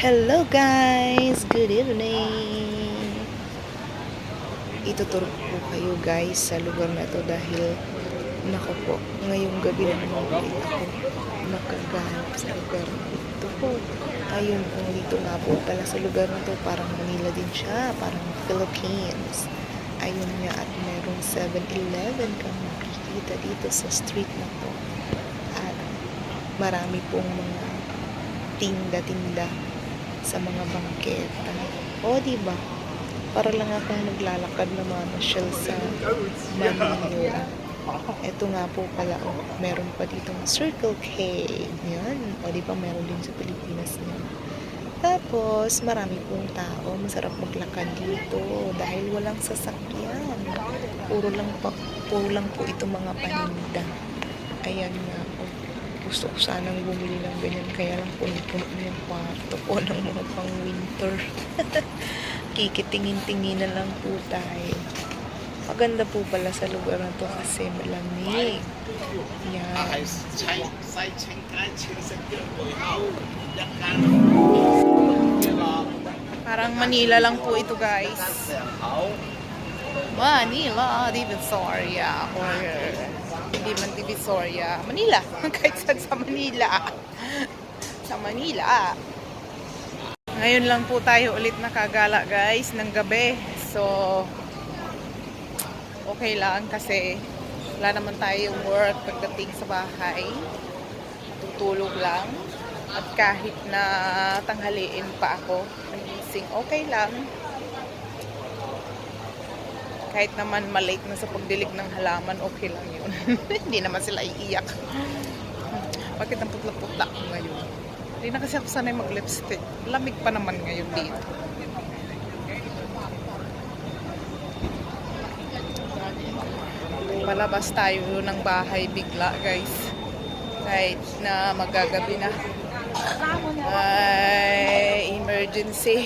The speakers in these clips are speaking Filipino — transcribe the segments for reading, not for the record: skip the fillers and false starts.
Hello guys! Good evening! Ituturo ko kayo guys sa lugar na to dahil nako po, ngayong gabi na naman ulit ako nakaganap sa lugar na ito po. Ayun po, dito nga po pala sa lugar na to, parang Manila din siya, parang Philippines. Ayun nga, at merong 7-Eleven kang makikita dito sa street na to. At marami pong mga tinda-tinda sa mga bangketa. O, diba? Para lang akong naglalakad na mamasyal sa Manila. Ito nga po pala, meron pa ditong Circle K. Yan. O, diba? Meron din sa Pilipinas yan. Tapos, marami pong tao. Masarap maglakad dito dahil walang sasakyan. Puro lang po ito mga paninda. Ayan nga po. Gusto ko sanang bumili ng ganyan, kaya lang puno-puno yung kwarto po ng mga pang winter. Kikitingin-tingin na lang po tayo. Maganda po pala sa lugar na to kasi malamig. Yan. Parang Manila lang po ito guys. Manila, Divisoria, or hindi man Divisoria, Manila. Kahit saan sa Manila. Sa Manila. Ngayon lang po tayo ulit nakagala guys ng gabi. So, okay lang kasi wala naman tayong work pagdating sa bahay. Tutulog lang. At kahit na tanghaliin pa ako, nagising, okay lang. Kahit naman malate na sa pagdilig ng halaman, okay lang yun. Hindi naman sila iiyak. Bakit ang putla-putla ngayon? Hindi na kasi ako sanay mag-lipstick. Lamig pa naman ngayon dito. Palabas tayo ng bahay bigla guys. Kahit na magagabi na. Ay, emergency.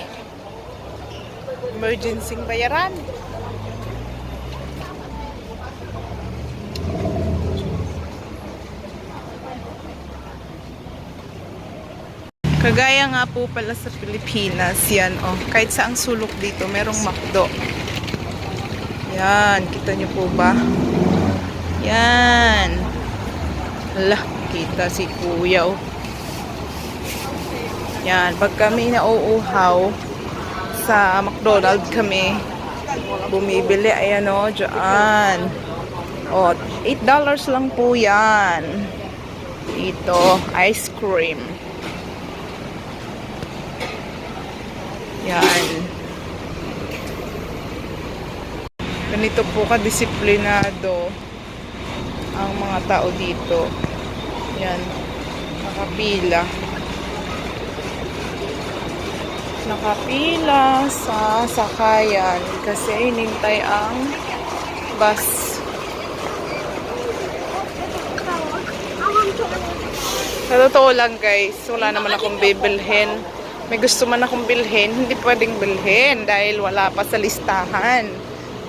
Emergency bayaran. Kagaya nga po pala sa Pilipinas, yan kahit saang sulok dito, merong McDo. Yan, kita nyo po ba? Yan. Hala, kita si Kuya Yan, pag kami nauuhaw sa McDonald's kami, bumibili, ayan dyan. $8 lang po yan. Ito, ice cream. Yan. Ganito po kadisiplinado ang mga tao dito. Yan. Nakapila. Nakapila sa sakayan kasi hinintay ang bus. Sa totoo lang guys, wala naman akong bibilhin. May gusto man akong bilhin, hindi pwedeng bilhin dahil wala pa sa listahan.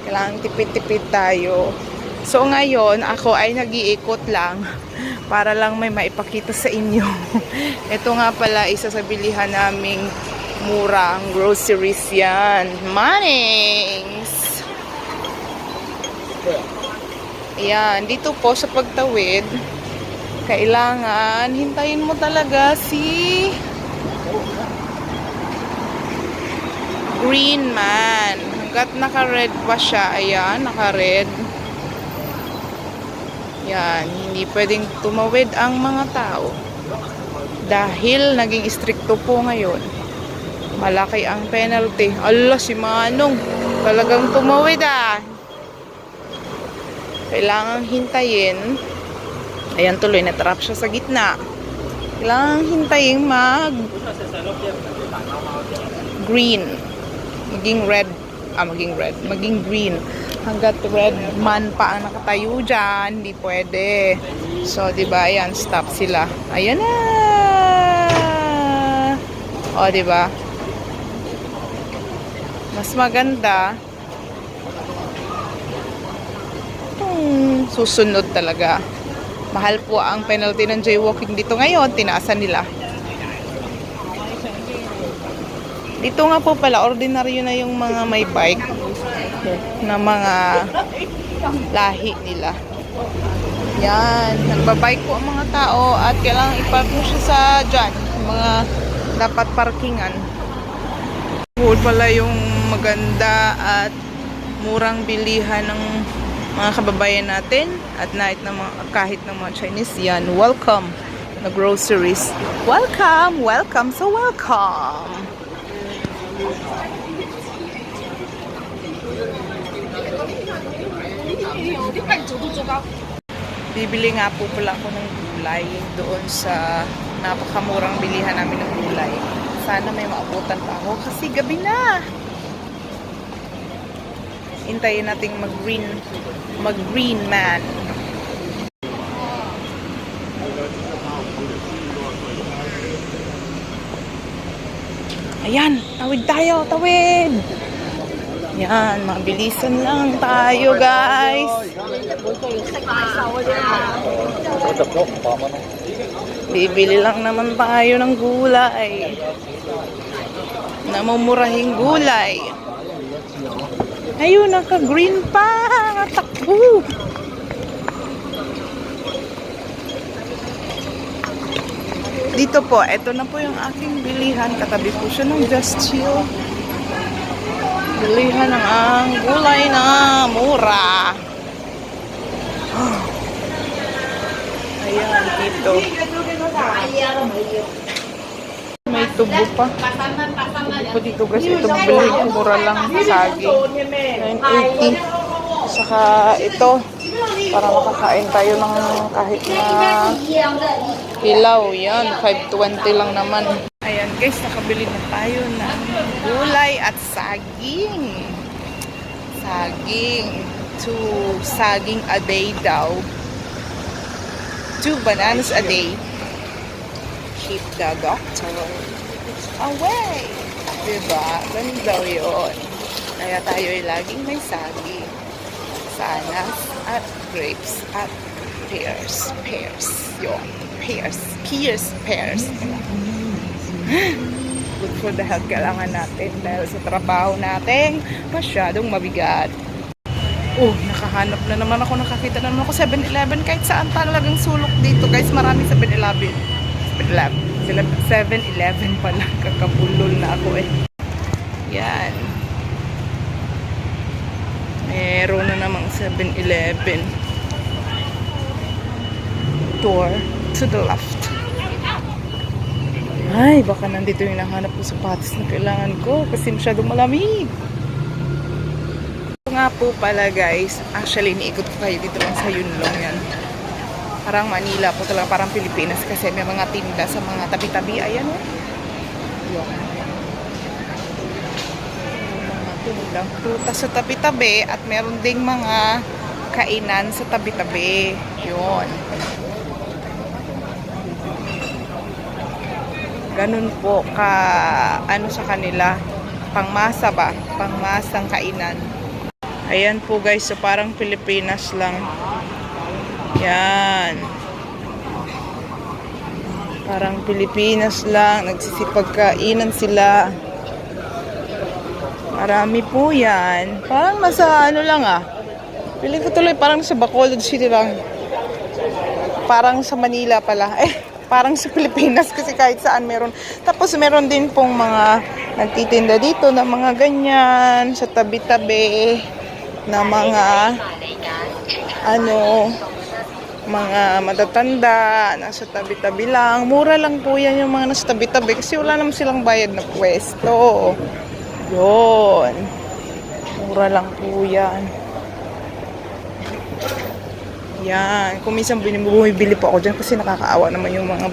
Kailangan tipid-tipid tayo. So ngayon, ako ay nag-iikot lang para lang may maipakita sa inyo. Ito nga pala, isa sa bilihan naming murang groceries yan. Mannings! Ayan, dito po sa pagtawid, kailangan hintayin mo talaga si green man. Hanggat naka-red pa siya. Ayan, naka-red. Yan, hindi pwedeng tumawid ang mga tao. Dahil naging stricto po ngayon. Malaki ang penalty. Ala, si Manong. Talagang tumawid Kailangang hintayin. Ayan, tuloy na-trap siya sa gitna. Kailangang hintayin green. Maging green. Hanggat red man pa ang nakatayo dyan, hindi pwede. So, diba, ayan, stop sila. Ayan na! O, diba? Mas maganda susunod talaga. Mahal po ang penalty ng jaywalking dito ngayon. Tinaasan nila. Dito nga po pala, ordinaryo na yung mga may bike na mga lahi nila. Yan, nagbabike po ang mga tao at kailangan ipark mo siya sa dyan, mga dapat parkingan. Buod pala yung maganda at murang bilihan ng mga kababayan natin at kahit ng mga Chinese. Yan, welcome na groceries. Welcome, welcome, so welcome. Bibili nga po pala ako ng gulay doon sa napakamurang bilihan namin ng gulay. Sana may maabutan pa ako kasi gabi na. Hintayin nating mag-green man. Ayan, tawid tayo, tawid! Yan, mabilisan lang tayo, guys. Bibili lang naman tayo ng gulay. Namumurahing gulay. Ayun, naka-green pa. Takbo. Dito po, ito na po yung aking bilihan. Katabi po siya ng Just Chill. Bilihan ng ang gulay na mura. Ayan, dito. May tubo pa. Tubo po dito guys. Ito bili ko mura lang saging. 980. Saka ito. Para makakain tayo ng kahit na hilaw. Yan, 520 lang naman. Ayan guys, nakabili na tayo ng gulay at saging. Saging. 2 saging a day daw. 2 bananas a day. Keep the doctor away. Diba? Ganun daw yun. Kaya tayo ay laging may saging. Sanas at grapes at pears. Pears. Yun. Pears. Pears. Good for the health kailangan natin dahil sa trabaho natin masyadong mabigat. Oh, nakahanap na naman ako, nakakita na naman ako 7-Eleven kahit saan talagang sulok dito guys, maraming 7-Eleven. 7-Eleven pala, kakabulol na ako eh. Yan. Meron na namang 7-Eleven. Door to the left. Ay, baka nandito yung nahanap ko sapatos na kailangan ko kasi masyadong malamig. Ito nga po pala guys, actually iniikot ko kayo dito lang sa Yunlong yan. Parang Manila po talaga, parang Pilipinas kasi may mga tinda sa mga tabi-tabi. Ayan o. Yung mga tindang prutas sa tabi-tabi at meron ding mga kainan sa tabi-tabi. Yun. Ganun po ka ano sa kanila, pangmasa ba? Pangmasang kainan. Ayan po guys, so parang Pilipinas lang. Yan. Parang Pilipinas lang, nagsisipagkainan sila. Marami po yan. Parang nasa ano lang ah. Piling ko tuloy parang sa Bacolod City lang. Parang sa Manila pala. Parang sa Pilipinas kasi kahit saan meron. Tapos meron din pong mga nagtitinda dito na mga ganyan sa tabi-tabi na mga mga matatanda nasa tabi-tabi lang. Mura lang po yan yung mga nasa tabi-tabi kasi wala naman silang bayad na pwesto. Yun. Mura lang po yan. Yan. Kung minsan bumibili po ako dyan kasi nakakaawa naman yung mga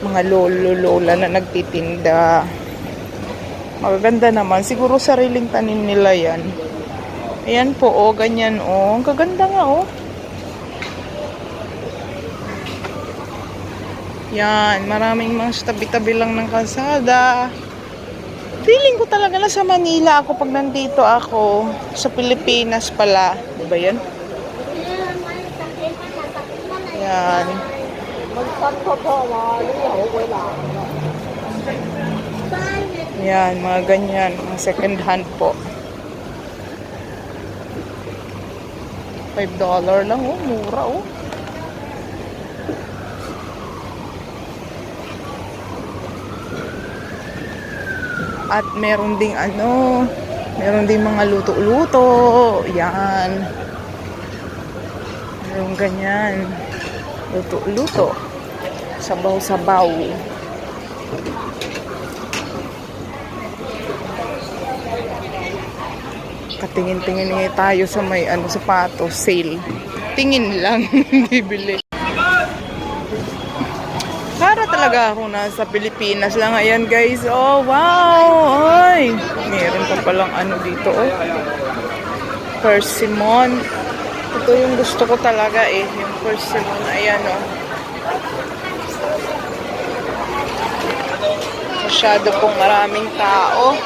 mga lolo-lola na nagtitinda. Magaganda naman. Siguro sariling tanim nila yan. Ayan po, oh. Ganyan, oh. Ang kaganda nga, oh. Yan. Maraming mga tabi-tabi lang ng kalsada. Feeling ko talaga na sa Manila ako pag nandito ako. Sa Pilipinas pala. Diba yan? Yan. Yan, mga ganyan. Mga second hand po. $5 lang, oh. Mura, oh. At meron ding ano, meron ding mga luto-luto. Yan. Meron ganyan. Luto-luto. Sabaw-sabaw. Katingin-tingin tayo sa may ano, sapatos, sale. Tingin lang, hindi bili. Para talaga ako nasa Pilipinas lang. Ayan guys. Oh, wow. Ay, meron pa palang ano dito. Oh. Persimmon. Ito yung gusto ko talaga eh. Yung persimmon. Ayan oh. Masyado pong maraming tao.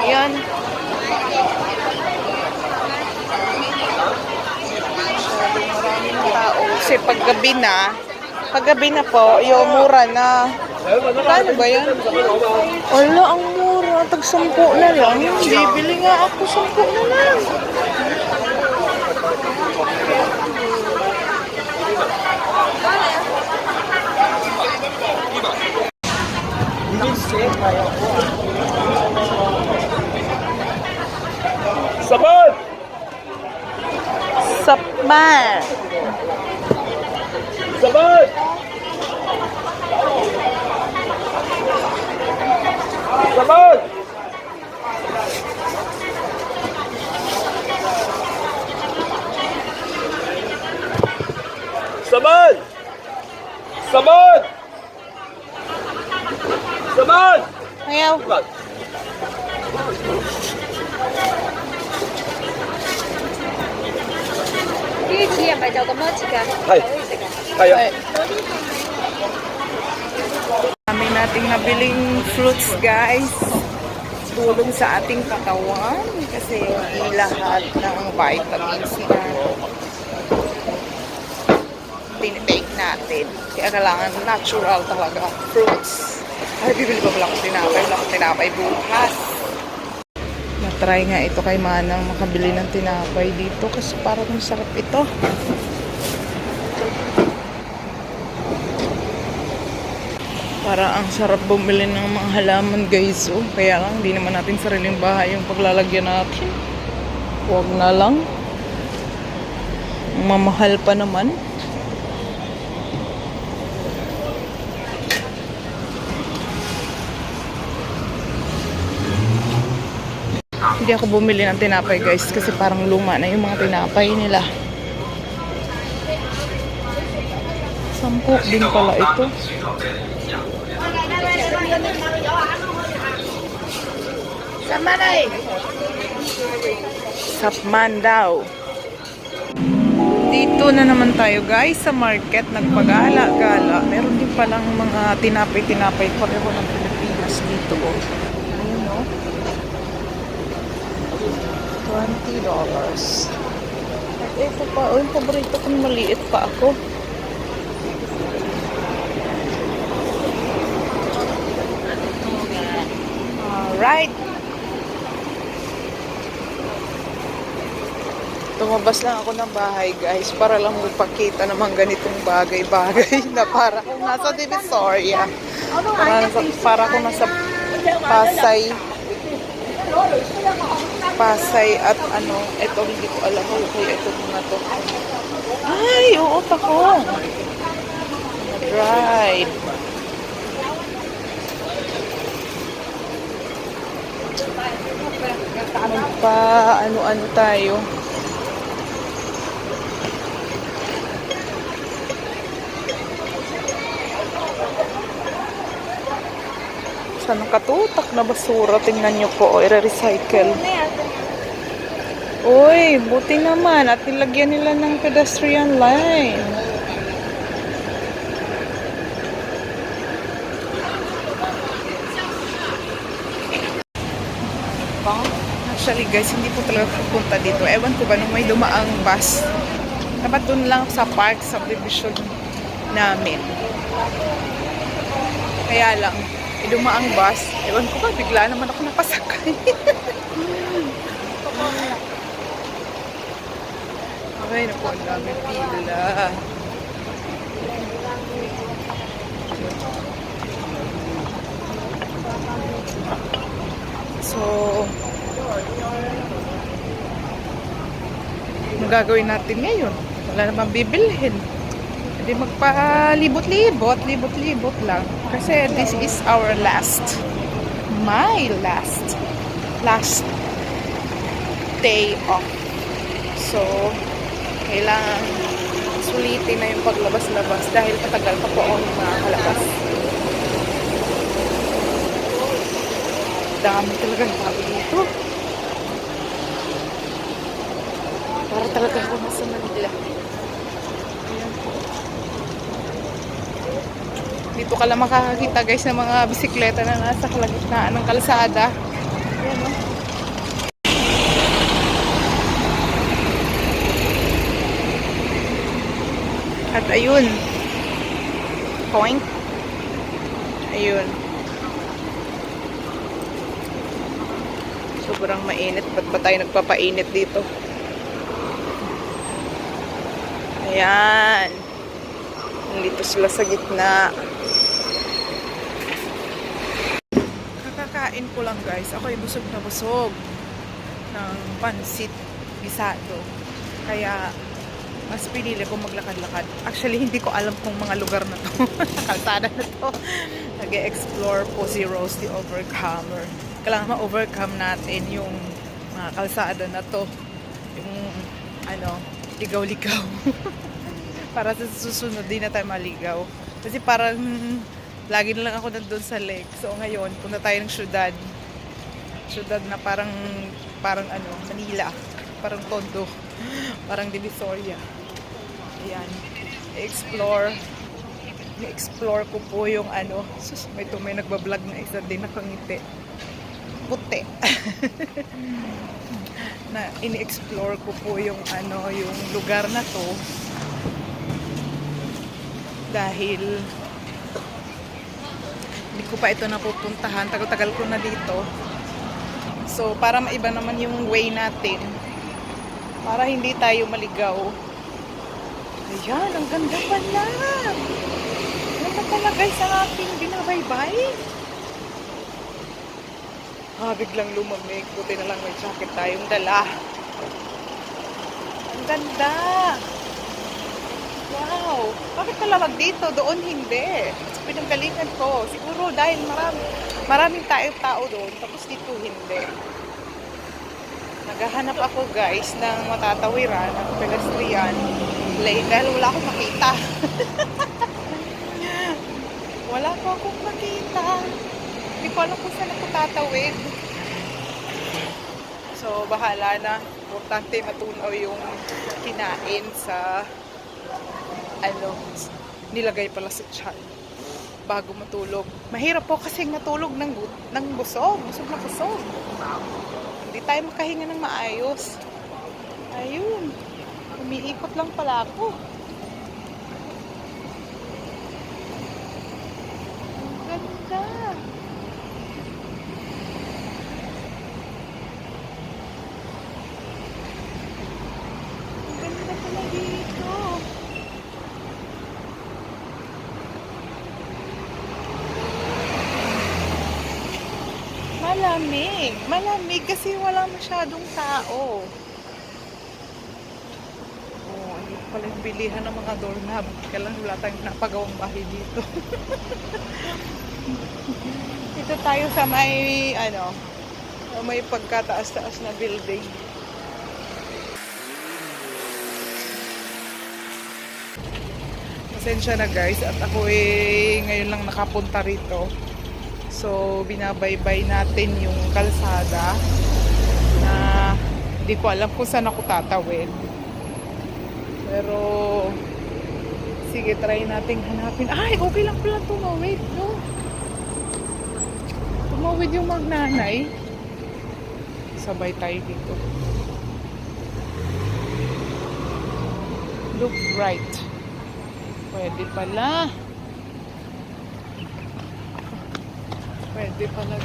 Ayan. Masyadong maraming tao. Kasi paggabi na po, yung mura na. Paano ba yan? Wala, ang mura. Tag-10 na lang. Bibili nga ako, 10 na lang. Sabon! Sapman! Sabon! Sabon! Sabon! Sabon! Sabon! Ayaw. Hay. Kaya. Kami nating nabiling fruits guys. Tulong sa ating katawan kasi lahat ng vitamins na tinitake natin. Kaya kailangan natural talaga fruits. Ay, bibili pa pala akong tinapay. Wala akong tinapay bukas. Na-try nga ito kay Manang makabili ng tinapay dito kasi parang masarap ito. Para ang sarap bumili ng mga halaman guys. Oh. Kaya lang, hindi naman natin sariling bahay yung paglalagyan natin. Huwag na lang. Mamahal pa naman. Hindi ako bumili ng tinapay guys kasi parang luma na yung mga tinapay nila. 10 din pala ito. Sapman daw. Dito na naman tayo guys sa market. Nagpagala-gala. Meron din palang mga tinapay-tinapay pareho ng Pilipinas dito. Ayun o. $20. At ito pa. Oh, yung paborito ko maliit pa ako. Alright. Tumabas lang ako ng bahay guys para lang magpakita naman ganitong bagay-bagay na para kung nasa Divisoria. Para kung nasa Pasay at ano, ito hindi ko alam kung ito na to. Ay, oo ako. Dried. Pa ano-ano tayo. Sa nakatutak na basura, tingnan nyo po, i-recycle. Uy, buti naman at nilagyan nila ng pedestrian line. Actually guys, hindi po talaga pupunta dito. Ewan ko ba nung may dumaang bus. Dapat dun lang sa park, subdivision namin. Kaya lang, May dumaang bus. Ewan ko ba, bigla naman ako napasakay. Ay, naku, ang dami pila. So, ang gagawin natin ngayon? Wala namang bibilhin. Hindi magpalibot-libot lang. Kasi this is our my last day off. So, kailangan sulitin na yung paglabas-labas dahil patagal pa po akong makakalabas. Dami talagang tao dito. Para talaga ako nasa Manila. Ayan po. Dito ka lang makakakita guys ng mga bisikleta na nasa kalagitnaan ng kalsada. Ayan o. At ayun. Point. Ayun. Sobrang mainit. Ba't ba tayo nagpapainit dito? Ayan. Nandito sila sa gitna. Kakakain ko lang guys. Ako ay busog na busog ng pansit bisado. Kaya mas pinili ko maglakad-lakad. Actually, hindi ko alam kung mga lugar na to. Kalsada na to. Nag-explore po si Rose the Overcomer. Kailangan ma-overcome natin yung mga kalsada na to. Yung, ligaw-ligaw. Para sa susunod, di na tayo maligaw. Kasi parang, lagi na lang ako nandun sa lake. So, ngayon, punta tayo ng syudad. Syudad na parang Manila. Parang Tondo. Parang Divisoria. Ayan. I-explore ko po yung may nagbablog na isa din nakangiti. Puti. Na ini-explore ko po yung yung lugar na to. Dahil hindi ko pa ito napupuntahan. Tagal-tagal ko na dito. So, para maiba naman yung way natin. Para hindi tayo maligaw. Ayan, ang ganda pala. Ganda pala guys ang ating binabaybay. Biglang lumamig. Buti na lang may jacket tayong dala. Ang ganda. Wow. Bakit malamag dito? Doon hindi. Pinanggalingan ko. Siguro dahil maraming tao doon. Tapos dito hindi. Naghahanap ako guys ng matatawiran at pedestrian lane dahil wala akong makita. Wala ko akong makita. Hindi ko alam kung saan ako tatawid. So, bahala na. Importante matunaw yung kinain sa nilagay pala sa tiyan bago matulog. Mahirap po kasi matulog ng busog. Busog na busog. Hindi tayo makahinga ng maayos. Ayun. Umiikot lang pala ako. Ang ganda. Ang ganda pala dito. Malamig. Malamig kasi wala masyadong tao. Hindi ko pala yung bilihan ng mga doorknob. Kailan wala tayong napagawang bahay dito. Ito tayo sa may pagkataas-taas na building. Pasensya na guys at ako ngayon lang nakapunta rito. So, binabaybay natin yung kalsada na hindi ko alam kung saan ako tatawid. Pero, sige, try natin hanapin. Ay, okay lang pala tumawid, no? Tumawid yung magnanay. Sabay tayo dito. Look right. Pwede pala. Pwede pala.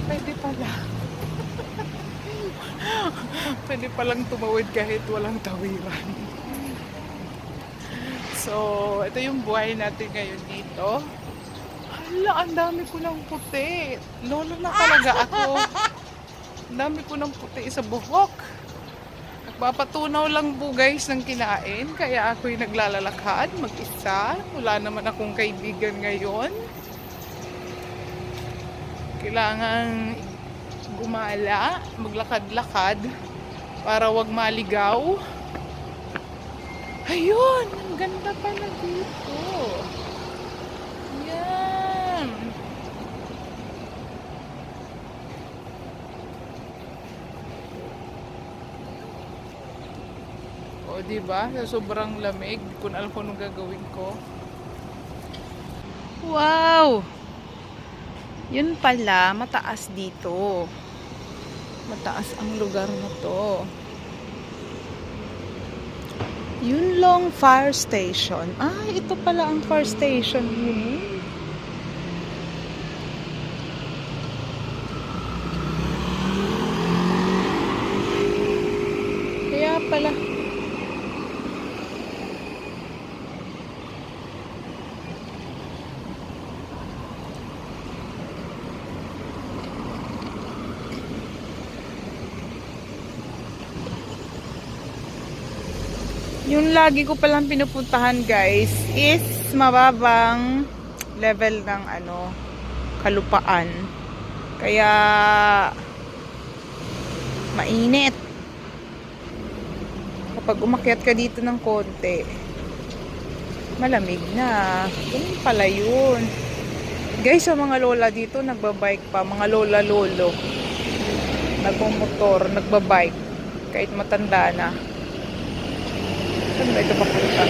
Pwede pala. Pwede palang tumawid kahit walang tawiran. So, ito yung buhay natin ngayon dito. Hala, ang dami ko ng puti. Lolo na talaga ako. Ang dami ko ng puti sa buhok. Nagpapatunaw lang po guys ng kinain. Kaya ako'y naglalalakad mag-isa. Wala naman akong kaibigan ngayon. Kailangan gumala, maglakad-lakad para wag maligaw. Ayun, ang ganda pala dito. Yan. O, diba? Sa sobrang lamig, di ko na alam kung anong gagawin ko. Wow! Yun pala, mataas dito. Mataas ang lugar na to. Yunlong Fire Station. Ah, ito pala ang fire station yun. Kaya pala. Yung lagi ko palang pinupuntahan guys is mababang level ng kalupaan. Kaya mainit. Kapag umakyat ka dito ng konti, malamig na. Ganun pala yun. Guys, sa mga lola dito nagbabike pa, mga lola-lolo. Nagmumotor, nagbabike kahit matanda na. Saan ba ito papunta?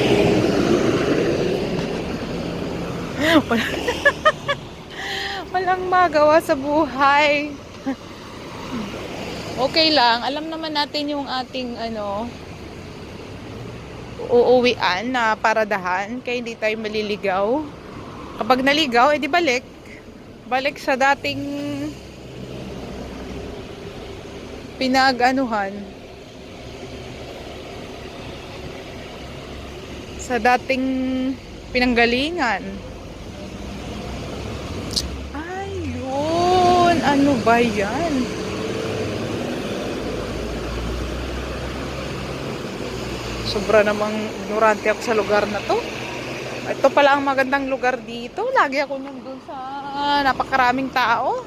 Walang magawa sa buhay. Okay lang. Alam naman natin yung ating uuwian na paradahan. Kaya hindi tayo maliligaw. Kapag naligaw, edi balik. Balik sa dating pinag-anuhan. Sa dating pinanggalingan. Ayun, ano ba yan? Sobra namang ignorante ako sa lugar na to. Ito pala ang magandang lugar dito. Lagi ako nandun sa napakaraming tao.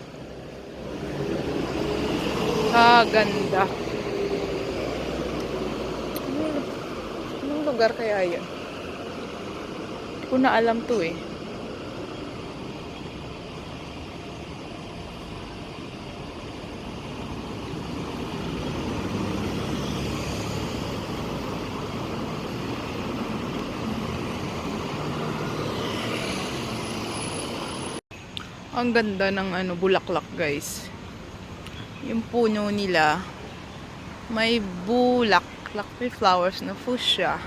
Ganda. Anong lugar kaya yan? Hindi ko na alam to eh. Ang ganda ng bulaklak guys. Yung puno nila may bulaklak, may flowers na fuchsia.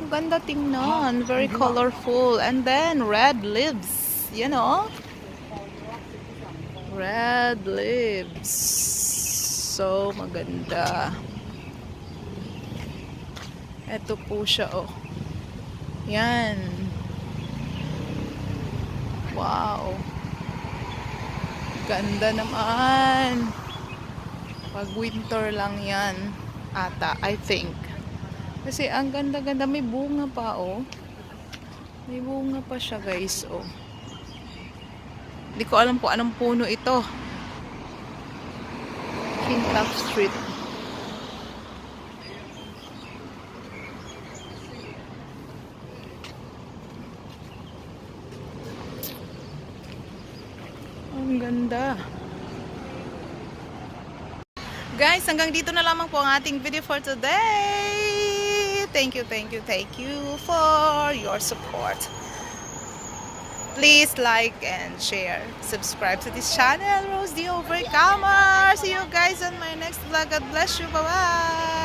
Ang ganda tingnan, very colorful. And then red leaves, you know? Red leaves. So maganda. Ito po siya oh. Yan. Wow. Ganda naman. Pag winter lang yan ata, I think. Kasi ang ganda-ganda, may bunga pa oh. May bunga pa siya guys oh. Hindi ko alam po anong puno ito. Kinlock Street. Ang ganda. Guys, hanggang dito na lamang po ang ating video for today. Thank you for your support. Please like and share. Subscribe to this channel, Rose the Overcomer. See you guys on my next vlog. God bless you. Bye-bye.